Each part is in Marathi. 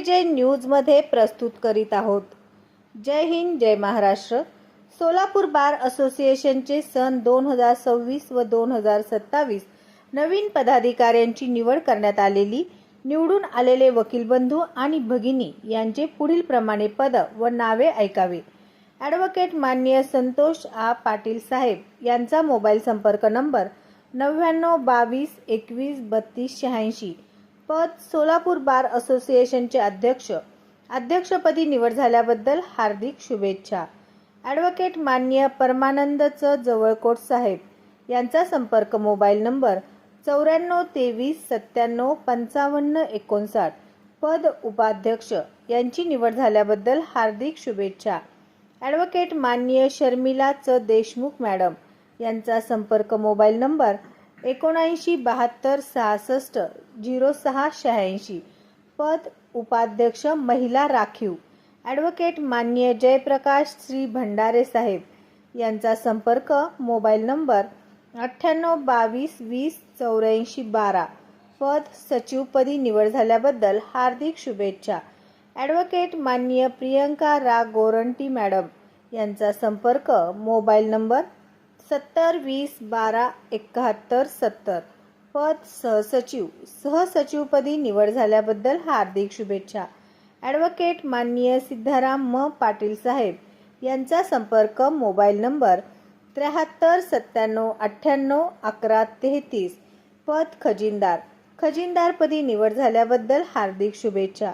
सत्यविजय न्यूजमध्ये प्रस्तुत करीत आहोत। जय हिंद, जय महाराष्ट्र। सोलापूर बार असोसिएशनचे सन 2026 व 2027 नवीन पदाधिकाऱ्यांची निवड करण्यात आलेली निवडून आलेले वकील बंधू आणि भगिनी यांचे पुढील प्रमाणे पद व नावे ऐकावे। ॲडव्होकेट माननीय संतोष आ पाटील साहेब यांचा मोबाईल संपर्क नंबर 9922213286। पद सोलापूर बार असोसिएशनचे अध्यक्ष। अध्यक्षपदी निवड झाल्याबद्दल हार्दिक शुभेच्छा। ॲडव्होकेट माननीय परमानंद च जवळकोट साहेब यांचा संपर्क मोबाईल नंबर 9423975559। पद उपाध्यक्ष यांची निवड झाल्याबद्दल हार्दिक शुभेच्छा। ॲडव्होकेट माननीय शर्मिला च देशमुख मॅडम यांचा संपर्क मोबाईल नंबर 7972660686। पद उपाध्यक्ष महिला राखीव। ॲडव्होकेट माननीय जयप्रकाश श्री भंडारे साहेब यांचा संपर्क मोबाईल नंबर 9822208412। पद सचिवपदी निवड झाल्याबद्दल हार्दिक शुभेच्छा। ॲडव्होकेट माननीय प्रियंका रा गोरंटी मॅडम यांचा संपर्क मोबाईल नंबर 7020127170। पद सहसचिव। सहसचिवपदी निवड झाल्याबद्दल हार्दिक शुभेच्छा। ॲडव्होकेट माननीय सिद्धाराम म पाटील साहेब यांचा संपर्क मोबाईल नंबर 7397981133। पद खजिनदार। खजिनदारपदी निवड झाल्याबद्दल हार्दिक शुभेच्छा।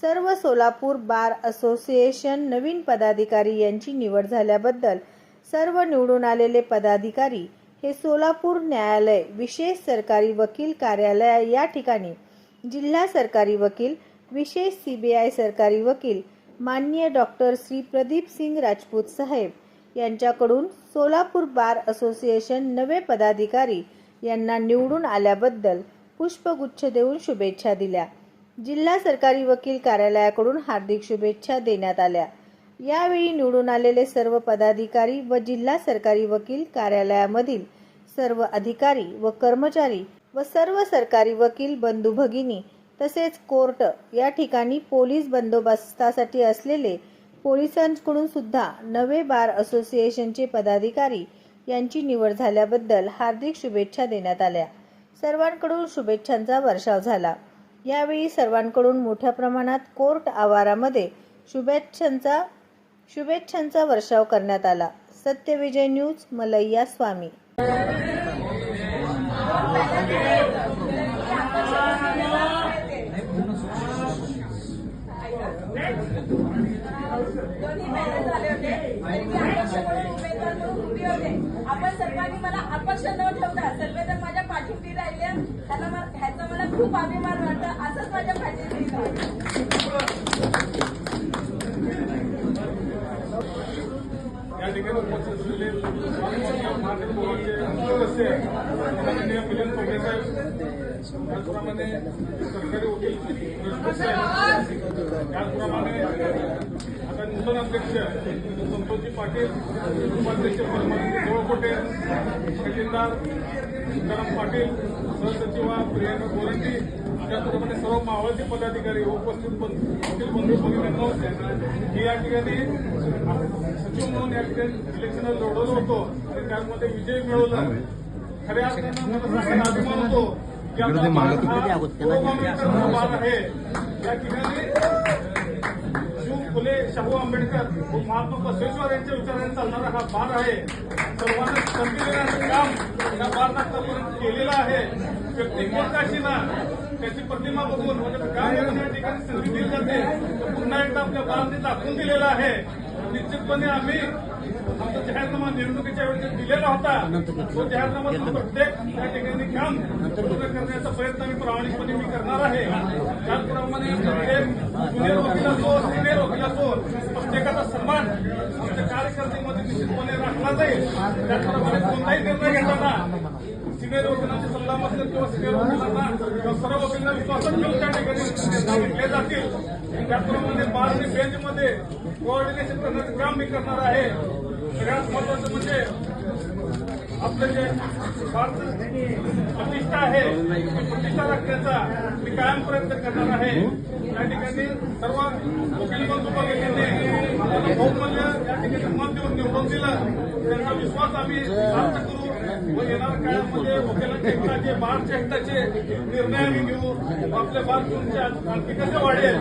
सर्व सोलापूर बार असोसिएशन नवीन पदाधिकारी यांची निवड झाल्याबद्दल सर्व निवडून आलेले पदाधिकारी हे सोलापूर न्यायालय विशेष सरकारी वकील कार्यालय या ठिकाणी जिल्हा सरकारी वकील विशेष CBI सरकारी वकील माननीय डॉक्टर श्री प्रदीप सिंग राजपूत साहेब यांच्याकडून सोलापूर बार असोसिएशन नवे पदाधिकारी यांना निवडून आल्याबद्दल पुष्पगुच्छ देऊन शुभेच्छा दिल्या। जिल्हा सरकारी वकील कार्यालयाकडून हार्दिक शुभेच्छा देण्यात आल्या। यावेळी निवडून आलेले सर्व पदाधिकारी व जिल्हा सरकारी वकील कार्यालयामधील सर्व अधिकारी व कर्मचारी व सर्व सरकारी वकील बंधू भगिनी तसेच कोर्ट या ठिकाणी पोलीस बंदोबस्तासाठी असलेले पोलिसांकडून सुद्धा नवे बार असोसिएशनचे पदाधिकारी यांची निवड झाल्याबद्दल हार्दिक शुभेच्छा देण्यात आल्या। सर्वांकडून शुभेच्छांचा वर्षाव झाला। यावेळी सर्वांकडून मोठ्या प्रमाणात कोर्ट आवारामध्ये शुभेच्छांचा वर्षाव करण्यात आला। सत्यविजय न्यूज, मलैया स्वामी। आपण सर्वांनी मला अपक्ष न ठेवता सर्वजण माझ्या पाठीशी राहिले, ह्याचा मला खूप अभिमान वाटतं। असंच माझ्या पाठीशी या ठिकाणी उपस्थित असलेले मार्केट बोर्डचे सदस्य माननीय मिलिंद कोगरे साहेब, त्याचप्रमाणे सरकारी वकील त्याचप्रमाणे आता नूतन अध्यक्ष संतोषजी पाटील, उपाध्यक्ष परमानंद जवळकोटे, खजिनदार सीताराम पाटील, सहसचिव प्रियंका गोरंटी, त्याचप्रमाणे सर्व मावळते पदाधिकारी उपस्थित वकील बंधू भगिनींनो, मी या ठिकाणी सचिव म्हणून या ठिकाणी इलेक्शन लढवलो होतो आणि त्यामध्ये विजय मिळवला। खऱ्या अर्थानं मला अभिमान होतो की बार आहे या ठिकाणी फुले शाहू आंबेडकर व महात्मा बसवेश्वर यांच्या विचाराने चालणारा हा बार आहे। सर्वांना संधी देण्याचं काम या बारनं आतापर्यंत केलेलं आहे। व्यक्तिमत्वाची ना त्याची प्रतिमा बघून म्हणजे काम या ठिकाणी संधी दिली जाते, तर पुन्हा एकदा आपल्या बाराने दाखवून दिलेला आहे। निश्चितपणे आम्ही आमचा जाहीरनामा निवडणुकीच्या वेळेस दिलेला होता, तो जाहीरनामा प्रत्येक या ठिकाणी काम पूर्ण करण्याचा प्रयत्न आम्ही प्रामाणिकपणे मी करणार आहे। त्याचप्रमाणे प्रत्येक ज्युनियर वकील असो, सिनियर वकील असो, प्रत्येकाचा सन्मान आमच्या कार्यकर्त्यांमध्ये निश्चितपणे राखला जाईल। त्याचप्रमाणे कोणताही निर्णय घेताना सिनियर वकिलांचे सल्ला असेल किंवा सिनियर वकिलांना किंवा सर्व वकिलांना विश्वासात घेऊन त्या ठिकाणी निर्णय घेतले जातील। त्याचप्रमाणे बार आणि बेंचमध्ये कोऑर्डिनेशन करण्याचं काम मी करणार आहे। सगळ्यात महत्वाचं म्हणजे आपलं जे भारत प्रतिष्ठा आहे, प्रतिष्ठा राखण्याचा मी कायम प्रयत्न करणार आहे। या ठिकाणी सर्व वकील बंधू भगिनींनी बहुमूल्य या ठिकाणी मत देऊन निवडून दिलं. त्यांचा विश्वास आम्ही प्राप्त करू व येणाऱ्या काळामध्ये वकिलांच्या हिताचे बारच्या हिताचे निर्णय आम्ही घेऊ. आपल्या बार तुमच्या आणखी कसे वाढेल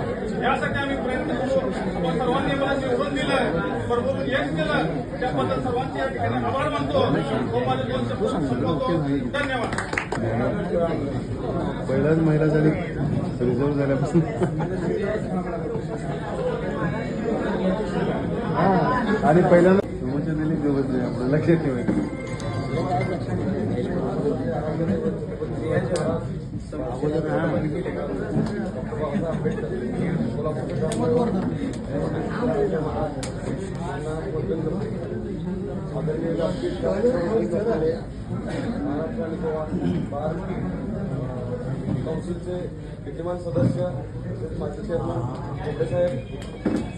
यासाठी आम्ही प्रयत्न करू. व सर्वांनी मला निवडून दिलं, बरोबर यश दिलं, त्याबद्दल सर्वांचे या ठिकाणी आभार मानतो व माझे 2 शब्द संपवतो. धन्यवाद. पहिलाच महिला झाली रिझर्व झाल्यापासून आणि पहिल्यांदा प्रमोशन दिली तेव्हा आपलं लक्षात ठेवायचं. काउन्सिलचे विद्यमान सदस्य माजी चेअरमन साहेब,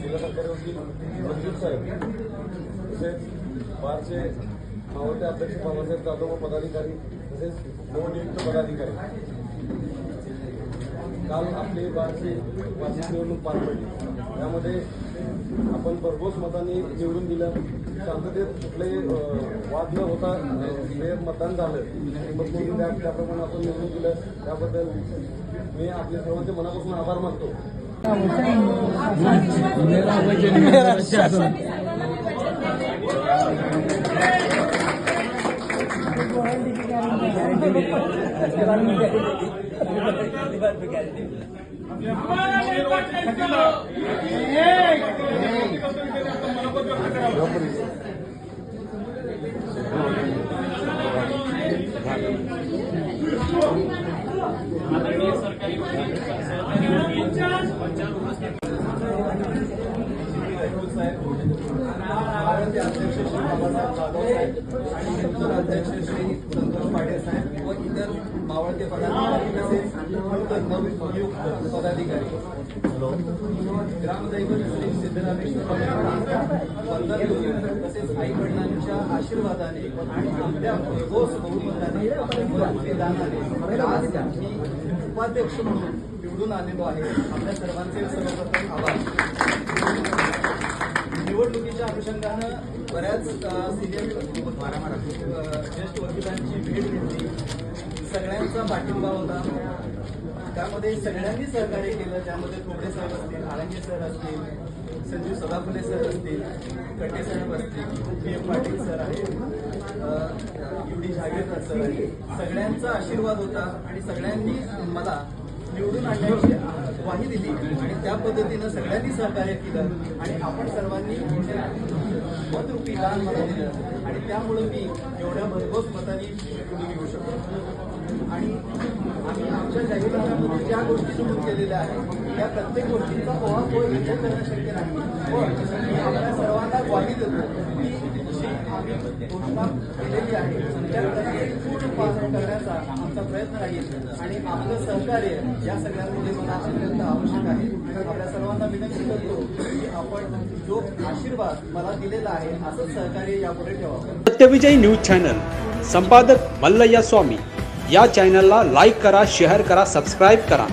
जिल्हा सरकारी वकील मंजूर साहेब, तसेच बारचे मावळते अध्यक्ष बाबासाहेब जाधव व पदाधिकारी तसेच नवनियुक्त पदाधिकारी. काल आपली बारची वार्षिक निवडणूक पार पडली. त्यामध्ये आपण भरघोस मतांनी निवडून दिलं. शांततेत कुठलेही वाद न होता जे मतदान झालं मग त्याप्रमाणे आपण निवडून दिलं. त्याबद्दल मी आपल्या सर्वांचे मनापासून आभार मानतो. अध्यक्ष श्री बाबासाहेब जाधव साहेब आणि नूतन अध्यक्ष श्री संतोष पाटील साहेब व इतर मावळते पदाधिकारी तसेच नूतन नवनियुक्त पदाधिकारी. ग्रामदैवत श्री सिद्धरामेश्वर वंदन करून तसेच आई वडिलांच्या आशीर्वादाने आणि आपल्या भरघोस बहुमताने दानाने आज मी उपाध्यक्ष म्हणून निवडून आलेलो आहे. आपल्या सर्वांचे सर्वप्रथम आभार. निवडणुकीच्या अनुषंगानं बऱ्याच सिनियर ज्येष्ठ वकिलांची भेट घेतली. सगळ्यांचा पाठिंबा होता. त्यामध्ये सगळ्यांनी सहकार्य केलं. त्यामध्ये थोडे साहेब असतील, आळंगे सर असतील, संजीव सदाफुले सर असतील, कटे साहेब असतील, PM पाटील सर आहेत, UD जागीरदार सर आहेत. सगळ्यांचा आशीर्वाद होता आणि सगळ्यांनी मला निवडून आणण्याची ग्वाही दिली आणि त्या पद्धतीनं सगळ्यांनी सहकार्य केलं आणि आपण सर्वांनी मतरूपी दान मला दिलं आणि त्यामुळे मी एवढ्या भरघोस मतांनी निवडून घेऊ शकतो. आणि आम्ही आमच्या जाहीरनाम्यामध्ये ज्या गोष्टी नमूद केलेल्या आहेत त्या प्रत्येक गोष्टींचा पोहापोह इथे करणं शक्य नाही. पण मी आपल्या सर्वांना ग्वाही देतो की जी आम्ही घोषणा केलेली आहे त्या प्रत्येक पूर्ण पालन करण्याचा आमचा प्रयत्न राहील आणि आपलं सहकार्य या सगळ्यांमध्ये मला अत्यंत आवश्यक आहे. आपल्या सर्वांना विनंती करतो की आपण जो आशीर्वाद मला दिलेला आहे असंच सहकार्य यापुढे ठेवावं. सत्यविजय न्यूज चॅनल संपादक मल्लय्या स्वामी या चॅनलला लाईक करा, शेअर करा, सबस्क्राईब करा.